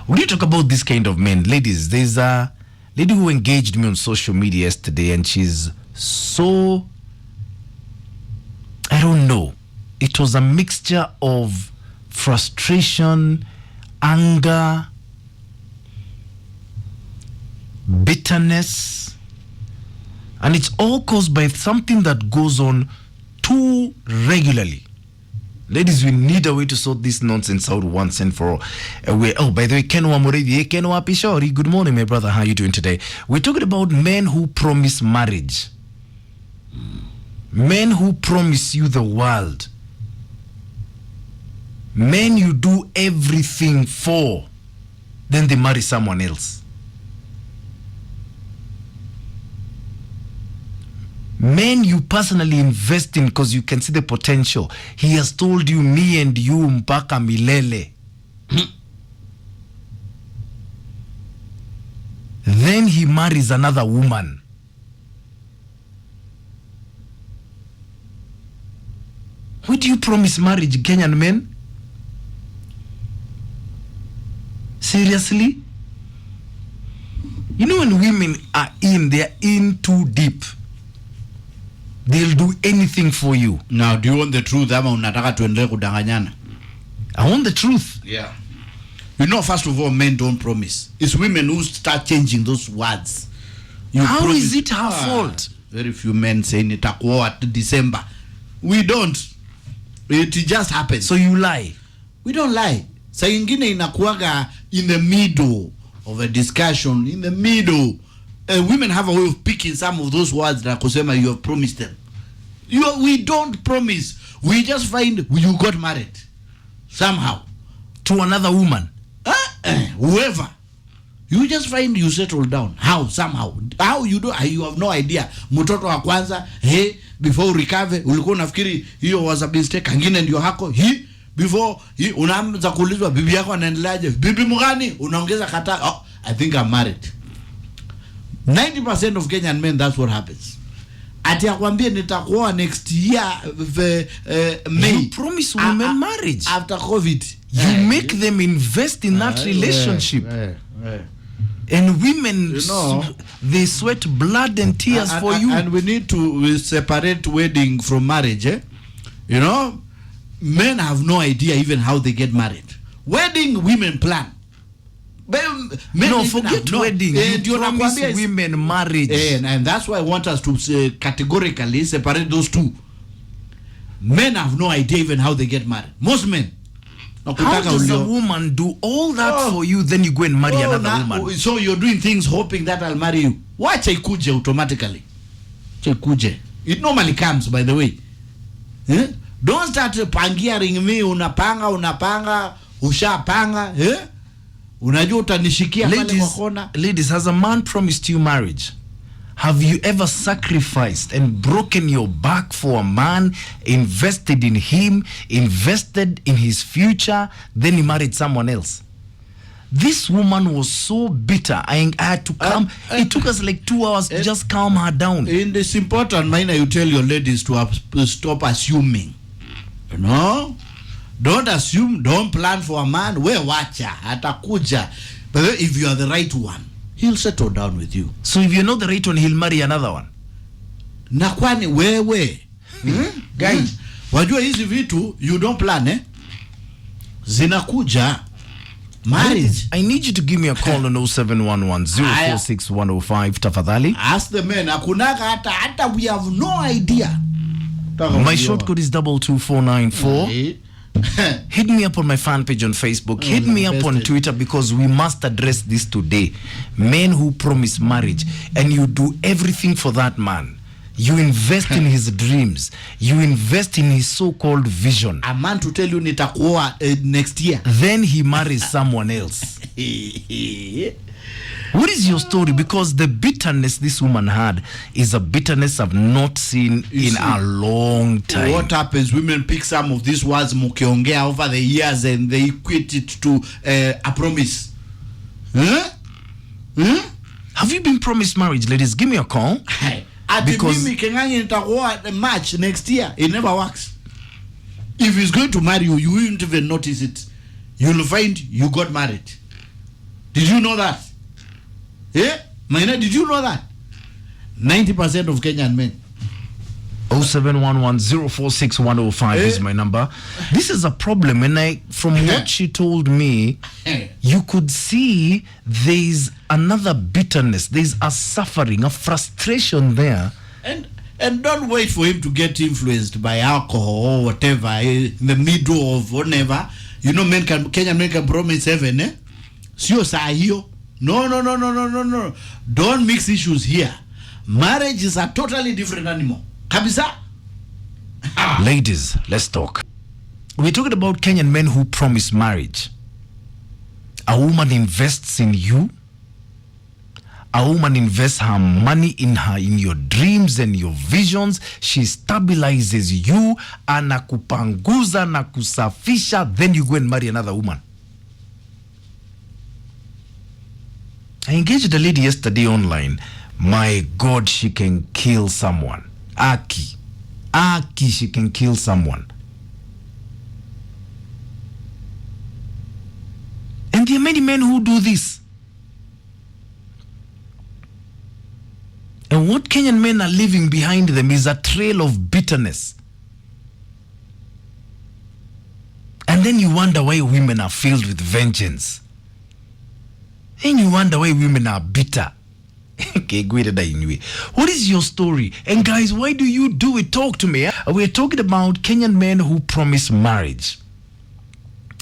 When you talk about this kind of men, ladies, there's a lady who engaged me on social media yesterday, and she's so, I don't know, it was a mixture of frustration, anger, bitterness, and it's all caused by something that goes on too regularly. Ladies, we need a way to sort this nonsense out once and for all. Oh, by the way, Kenwa Muridi, Kenwa Pishori, good morning, my brother. How are you doing today? We're talking about men who promise marriage. Men who promise you the world. Men you do everything for, then they marry someone else. Men you personally invest in because you can see the potential. He has told you, me and you mpaka milele. Then he marries another woman. Who do you promise marriage, Kenyan men? Seriously? You know, when women are in, they're in too deep. They'll do anything for you. Now, do you want the truth? I want the truth. Yeah. You know, first of all, men don't promise. It's women who start changing those words. How promise, is it her fault? Very few men saying it at December. We don't. It just happens. So you lie? We don't lie. Sa ingine inakuaga in the middle of a discussion, in the middle. Women have a way of picking some of those words that kusema you have promised them. We don't promise. We just find you got married somehow to another woman. Whoever. You just find you settle down. How? Somehow. How you do? You have no idea. Mtoto wa kwanza, hey, before recover, ulikuwa unafikiri hiyo was a mistake. Angine ndio hako, before unaanza kuulizwa bibi yako anaendeleaje? Bibi mgani? Unaongeza kata. Oh, I think I'm married. 90% of Kenyan men, that's what happens. Ati akwambie nitakuoa next year May. You promise women marriage after COVID. You make them invest in that relationship. And women, you know, they sweat blood and tears for you. And we need to separate wedding from marriage. You know, men have no idea even how they get married. Wedding, women plan. No, forget wedding. You promise women marriage. And that's why I want us to categorically separate those two. Men have no idea even how they get married. Most men. How does a woman do all that for you, then you go and marry another woman? So you're doing things hoping that I'll marry you. Why chaikuje automatically? Chaikuje. It normally comes, by the way. Don't start pangiaring me, unapanga, ushapanga. Unajua utanishikia pale kwa kona. Ladies, has a man promised you marriage? Have you ever sacrificed and broken your back for a man, invested in him, invested in his future, then he married someone else? This woman was so bitter. I had to calm. It took us like 2 hours to just calm her down. In this important manner, you tell your ladies to stop assuming. You know? Don't assume, don't plan for a man. We wacha, atakuja. But if you are the right one, he'll settle down with you. So if you're not the right one, he'll marry another one. Na kwani wewe. Guys, wajua hizi vitu, you don't plan, zinakuja. Marriage. I need you to give me a call on 0711-046-105, tafadhali. Ask the men, akunaga hata we have no idea. My short code is 22494. Hit me up on my fan page on Facebook. Hit me up on Twitter, because we must address this today. Men who promise marriage and you do everything for that man. You invest in his dreams. You invest in his so-called vision. A man to tell you nitakuoa next year. Then he marries someone else. What is your story? Because the bitterness this woman had is a bitterness I've not seen in a long time. What happens? Women pick some of these words mukiongea over the years and they equate it to a promise. Have you been promised marriage, ladies? Give me a call. Because March next year, it never works. If he's going to marry you, you won't even notice it. You'll find you got married. Did you know that? Yeah? Maina, did you know that? 90% of Kenyan men. 0711046105 is my number. This is a problem, and from what she told me, you could see there's another bitterness, there's a suffering, a frustration there. And don't wait for him to get influenced by alcohol or whatever in the middle of whatever. You know, Kenyan men can promise heaven, eh? Sio saa hiyo. No. Don't mix issues here. Marriage is a totally different animal. Kabisa. Ladies, let's talk. We're talking about Kenyan men who promise marriage. A woman invests in you. A woman invests her money in your dreams and your visions. She stabilizes you, anakupanguza na kusafisha, then you go and marry another woman. I engaged a lady yesterday online. My God, she can kill someone. Aki, she can kill someone. And there are many men who do this. And what Kenyan men are leaving behind them is a trail of bitterness. And then you wonder why women are filled with vengeance. And you wonder why women are bitter. Okay, what is your story? And guys, why do you do it? Talk to me. We're talking about Kenyan men who promise marriage.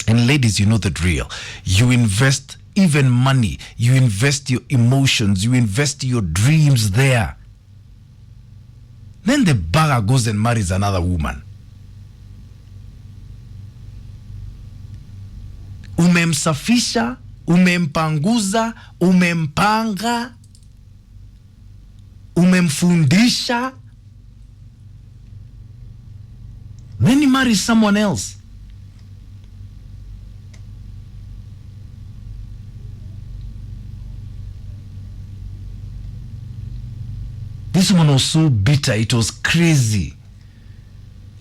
And ladies, you know the drill. You invest even money. You invest your emotions. You invest your dreams there. Then the bagger goes and marries another woman. Umemsafisha, umempanguza, umempanga, umemfundisha, then he marries someone else. This woman was so bitter, it was crazy.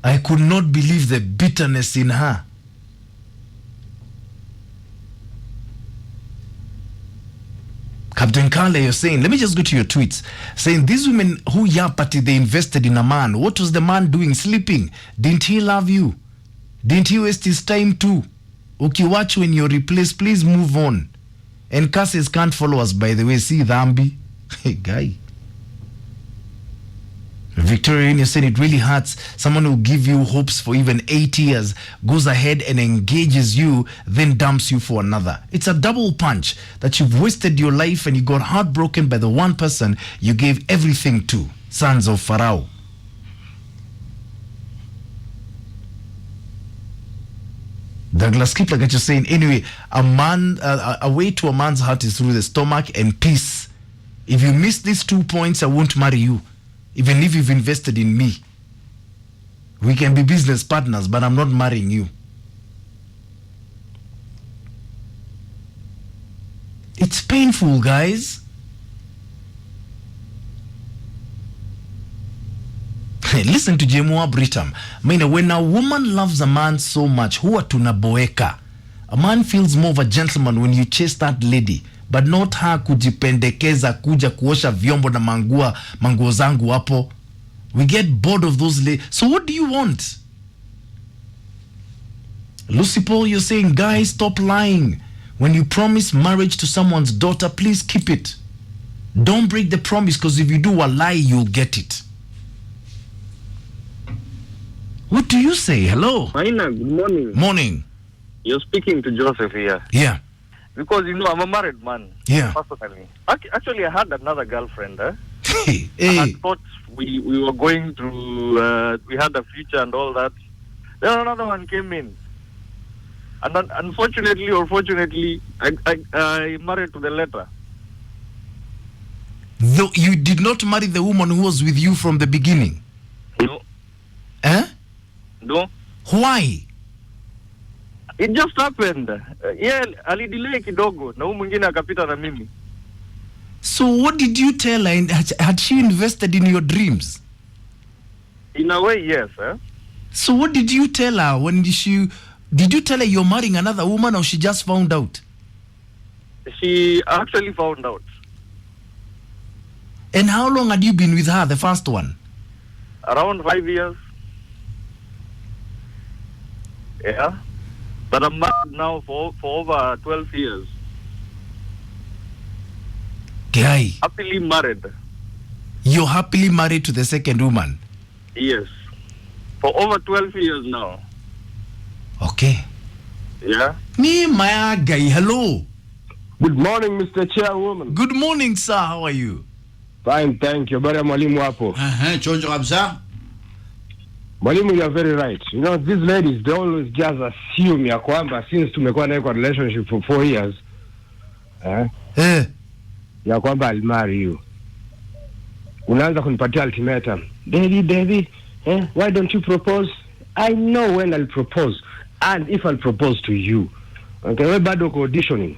I could not believe the bitterness in her. Captain Kale, you're saying, let me just go to your tweets, saying these women who yapati, they invested in a man. What was the man doing? Sleeping. Didn't he love you? Didn't he waste his time too? Ukiwatch when you're replaced, please move on. And curses can't follow us, by the way. See, Dhambi. Hey, guy. Victorian, you're saying it really hurts. Someone who give you hopes for even 8 years goes ahead and engages you, then dumps you for another. It's a double punch that you've wasted your life and you got heartbroken by the one person you gave everything to. Sons of Pharaoh. Douglas Keep, like you're saying, anyway, a way to a man's heart is through the stomach and peace. If you miss these 2 points, I won't marry you. Even if you've invested in me. We can be business partners, but I'm not marrying you. It's painful, guys. Listen to Jemua Britam. I mean, when a woman loves a man so much, huwa tunaboeka. A man feels more of a gentleman when you chase that lady. But not her kujipendekeza kuja kuosha vyombo na manguo zangu hapo. We get bored of those ladies. So what do you want? Lucy Paul, you're saying, guys, stop lying. When you promise marriage to someone's daughter, please keep it. Don't break the promise, because if you do a lie, you'll get it. What do you say? Hello? Maina, good morning. Morning. You're speaking to Joseph here. Yeah. Because, you know, I'm a married man. Yeah. Personally. Actually, I had another girlfriend. Hey. I thought we were going to, we had a future and all that. Then another one came in. And then, unfortunately or fortunately, I married to the letter. Though you did not marry the woman who was with you from the beginning? No. Eh? No. Why? It just happened. Yeah, alidelay kidogo na huyu mwingine akapita na mimi. So what did you tell her? Had she invested in your dreams? In a way, yes. So what did you tell her when did you tell her you're marrying another woman, or she just found out? She actually found out. And how long had you been with her, the first one? Around 5 years. Yeah. But I'm married now for over 12 years. Guy, Happily married. you're happily married to the second woman? Yes. For over 12 years now. Okay. Yeah. Me, my guy, hello. Good morning, Mr. Chairwoman. Good morning, sir. How are you? Fine, thank you. Bari mwalimu hapo. Chonjo kabisa. Mwalimu, you are very right. You know, these ladies, they always just assume ya kwamba since tumekuwa naye kwa relationship for 4 years, ya kwamba I'll marry you. Unaanza kunipatia ultimatum. Baby, why don't you propose? I know when I'll propose. And if I'll propose to you. Okay, we bado ko auditioning.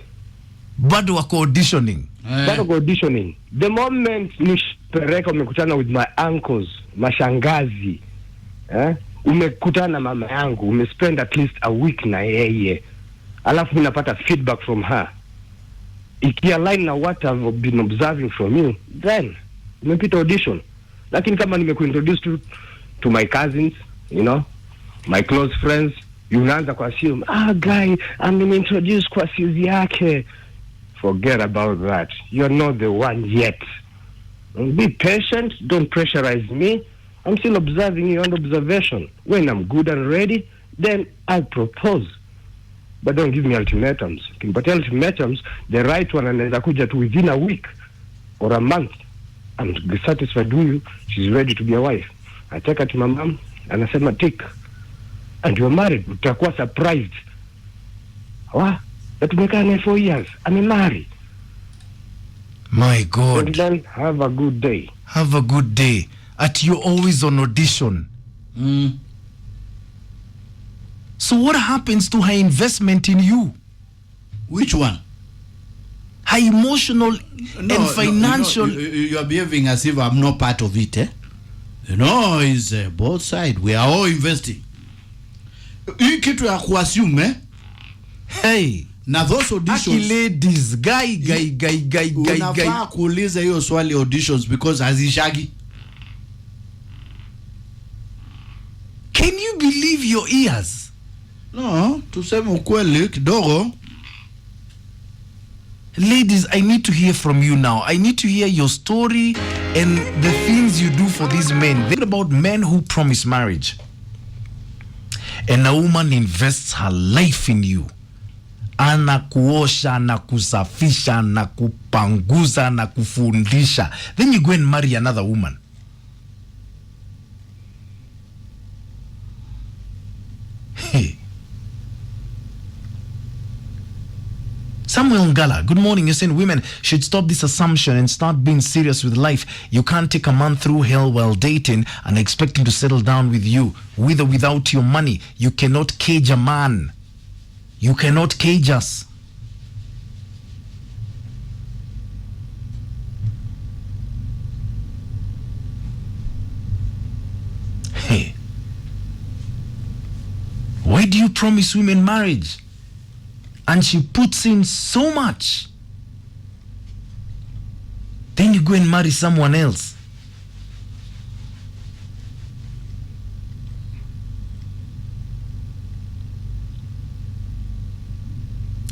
Bado wako auditioning. Bado ko auditioning. The moment nishpereka umekutana with my uncles, mashangazi, umekutana na mama yangu, umespend at least a week na yeye, alafu ninapata feedback from her, ikialign na what I've been observing from you, then umepita audition. Lakini kama nimekuintroduce to my cousins, you know, my close friends, unaanza kwa assume, guy, I'm introduced kwa sizi yake. Forget about that. You're not the one yet. Be patient. Don't pressurize me. I'm still observing you under observation. When I'm good and ready, then I'll propose. But don't give me ultimatums. But ultimatums, the right one anaweza kuja to within a week or a month. I'm satisfied with you. She's ready to be a wife. I take her to my mom, anasema tick. And you're married. Utakuwa surprised. That tumekaa naye 4 years. I'm married. My God. And then have a good day. Have a good day. You're always on audition. So what happens to her investment in you? Which one? Her emotional and financial. You are behaving as if I'm not part of it, You know, it's both sides. We are all investing. Hii kitu ya kuassume, Hey. na those auditions. Ladies, guy. Unafaa kuuliza hiyo swali auditions because hazishagi. Can you believe your ears? No, tuseme ukweli kidogo. Ladies, I need to hear from you now. I need to hear your story and the things you do for these men. Think about men who promise marriage. And a woman invests her life in you. Anakuosha, anakusafisha, anakupanguza, anakufundisha. Then you go and marry another woman. Hey. Samuel Ngala, good morning. You're saying women should stop this assumption and start being serious with life. You can't take a man through hell while dating and expect him to settle down with you, with or without your money. You cannot cage a man. You cannot cage us. Hey. Why do you promise women marriage? And she puts in so much. Then you go and marry someone else.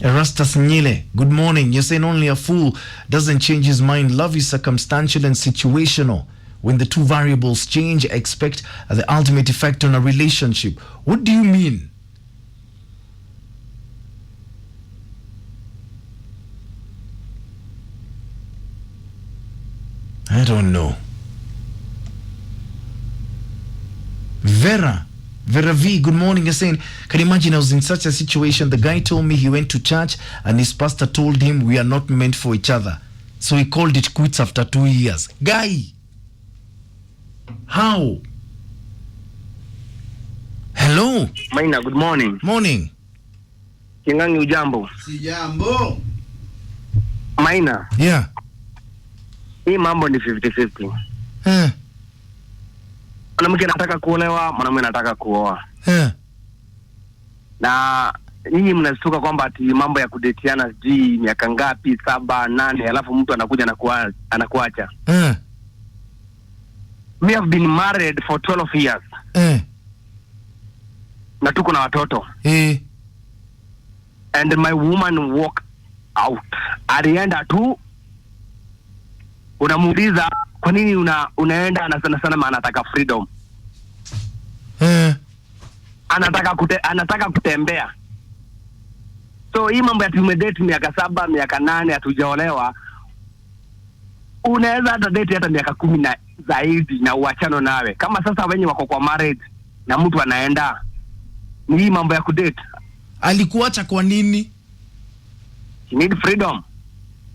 Erastus Nyile, good morning. You're saying only a fool doesn't change his mind. Love is circumstantial and situational. When the two variables change, expect the ultimate effect on a relationship. What do you mean? I don't know. Vera V, good morning. You're saying, can you imagine I was in such a situation? The guy told me he went to church and his pastor told him we are not meant for each other. So he called it quits after 2 years. Guy, how? Hello? Maina, good morning. Morning. Kingangi ujambo. Sijambo. Maina. Yeah. Hii mambo ni 50-50. Mwanamke anataka kuolewa, mwanamume anataka kuoa. Yeah. Na nyinyi mnastuka kwamba ati mambo ya kudetiana sijui miaka ngapi 7 8 alafu mtu anakuja na anakuacha. Me have been married for 12 years. Na tuko na watoto. And my woman walked out. Alienda tu, unamuuliza kwa nini unaenda, na sana maana anataka freedom. Anataka kutembea. So hii mambo ya tumedate miaka 7 miaka 8 hatujaolewa, unaweza hata date hata miaka 10 na zaidi na uachano nawe. Kama sasa wenye wako kwa marriage na mtu anaenda, ni hii mambo ya kudate. Alikuacha kwa nini? She need freedom.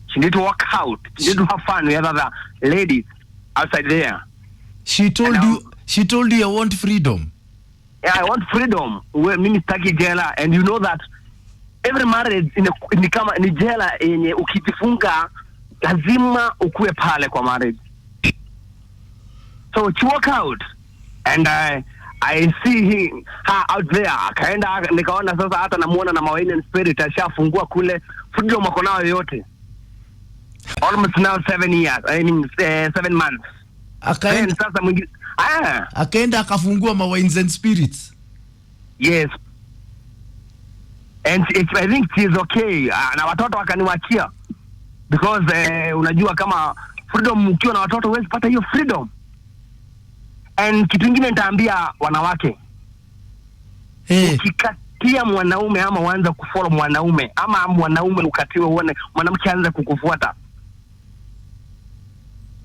She need to work out. She need to have fun with other ladies outside there. She told you I want freedom. Yeah, I want freedom. Mimi sitaki jela, and you know that every marriage ni kama ni jela yenye ukijifunga lazima ukue pale kwa marriage. So she work out, and I see her out there. Akaenda nikaona sasa hata namuona na Maina Spirit ashafungua kule, freedom wako nayo yote. Almost now 7 years. I mean 7 months. Akaenda sasa mwingine akaenda akafungua Wines and Spirits. Yes. And I think she is okay. Na watoto akaniwachia. Because unajua kama freedom ukiwa na watoto huwezi pata hiyo freedom. And kitu kingine nitaambia wanawake. Ukikatia mwanaume ama uanze kufollow mwanaume, ama mwanaume ukatiwe uone mwanamke aanze kukufuata,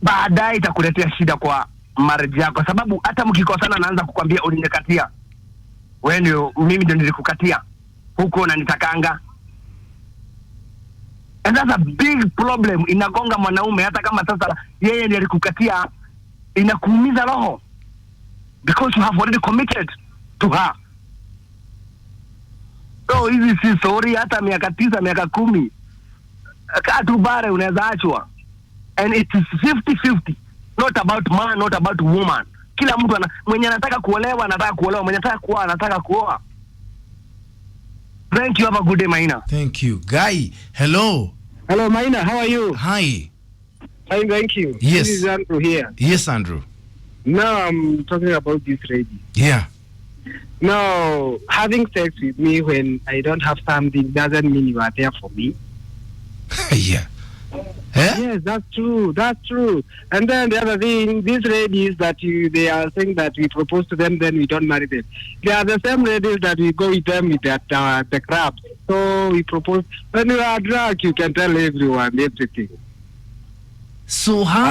baadaye itakuletea shida kwa marriage yako, sababu hata mkikosana anaanza kukwambia ulinikatia. Wewe ndio, mimi ndio nilikukatia. Huko unanitakanga. And that's a big problem. Inagonga mwanaume hata kama sasa yeye ndiye alikukatia, inakuumiza roho. Because you have already committed to her. So hizi si story hata miaka 9 miaka 10. Katu bare unaweza achwa. And it is 50-50. Not about man, not about woman. Kila mtu mwenye anataka kuolewa anataka kuolewa, mwenye anataka kuoa anataka kuoa. Thank you, have a good day, Maina. Thank you. Guy, hello. Hello, Maina, how are you? Hi. Fine, thank you. Yes. This is Andrew here. Yes, Andrew. Now I'm talking about this lady. Yeah. Now, having sex with me when I don't have something doesn't mean you are there for me. Yeah. Eh? Yes, that's true. That's true. And then the other thing, these ladies that they are saying that we propose to them, then we don't marry them. They are the same ladies that we go with them with the crabs. So we propose. When you are drunk, you can tell everyone everything. So how?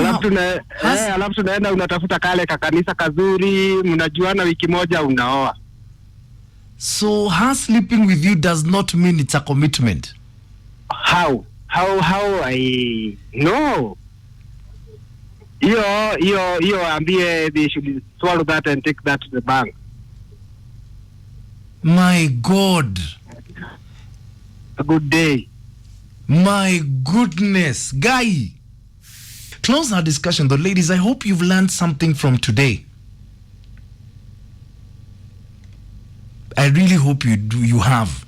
Alafu tunaenda unatafuta kale kakanisa kazuri, mnajuana wiki moja unaoa. So her sleeping with you does not mean it's a commitment. How I know. You ambie they should swallow that and take that to the bank. My God. A good day. My goodness. Guy. Close our discussion though, ladies. I hope you've learned something from today. I really hope you have.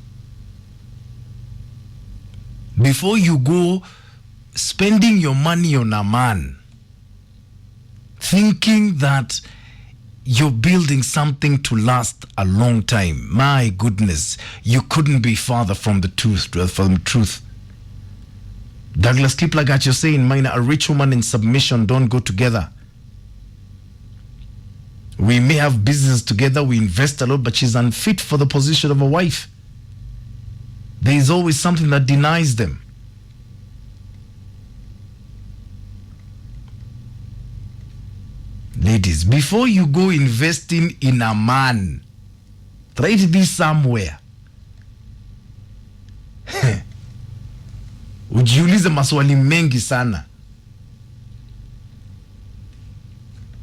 Before you go spending your money on a man, thinking that you're building something to last a long time, my goodness, you couldn't be farther from the truth. Douglas Kiplagat, you're saying, Maina, a rich woman in submission don't go together. We may have business together, we invest a lot, but she's unfit for the position of a wife. There is always something that denies them. Ladies, before you go investing in a man, try to be somewhere. Ujiulize maswali mengi sana.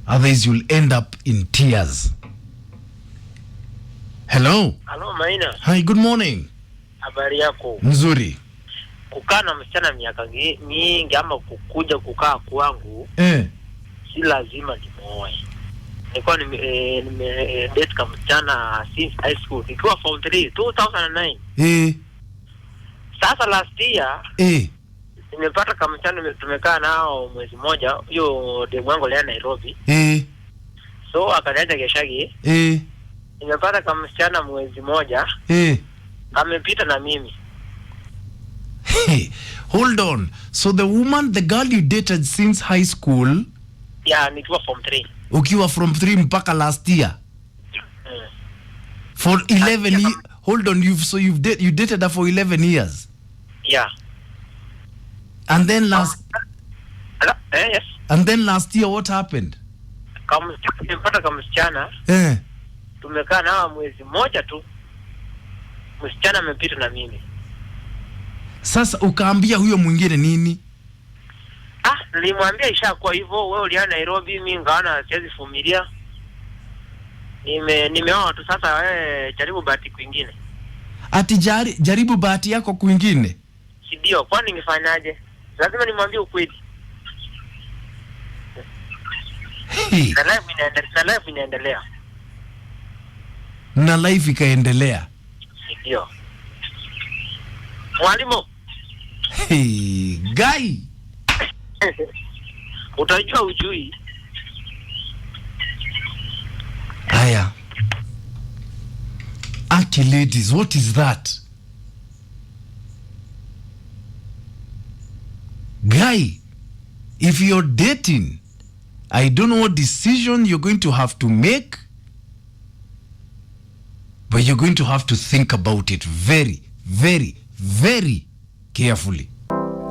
Otherwise you'll end up in tears. Hello. Hello, Maina. Hi, good morning. Habari yako? Nzuri. Kukaa na msichana miaka mingi ama kukuja kukaa kwangu, si lazima nimuoe. nilikuwa nime date kama msichana since high school ikiwa form 3 2009. Sasa last year nimepata kama msichana tumekaa nao mwezi mmoja, hiyo demu wangu leo Nairobi. So akaniacha Geshagi. Nimepata kama msichana mwezi mmoja. Amepita na mimi. Hey, hold on. So the girl you dated since high school? Yeah, nikiwa form 3. Ukiwa from 3 mpaka last year? For 11 years. Hold on, you dated her for 11 years? Yeah. And then last yes. And then last year what happened? Kama nimepata kama msichana. Tumekaa nao mwezi mmoja tu. Msichana amepita na mimi. Sasa ukaambia huyo mwingine nini? Nilimwambia ishakuwa hivyo, wewe uliana Nairobi, mimi ngaona siwezi vumilia. Nimeoa tu sasa, wewe jaribu bahati kwingine. Ati jaribu bahati yako kwingine? Ndio, kwani ningefanyaje? Lazima nimwambie ukweli. Na life inaendelea. Na life ikaendelea. Ndio. Mwalimu. Guy. Utajua ujui. Aya. Actually, ladies, what is that? Guy, if you're dating, I don't know what decision you're going to have to make, but you're going to have to think about it very, very, very carefully.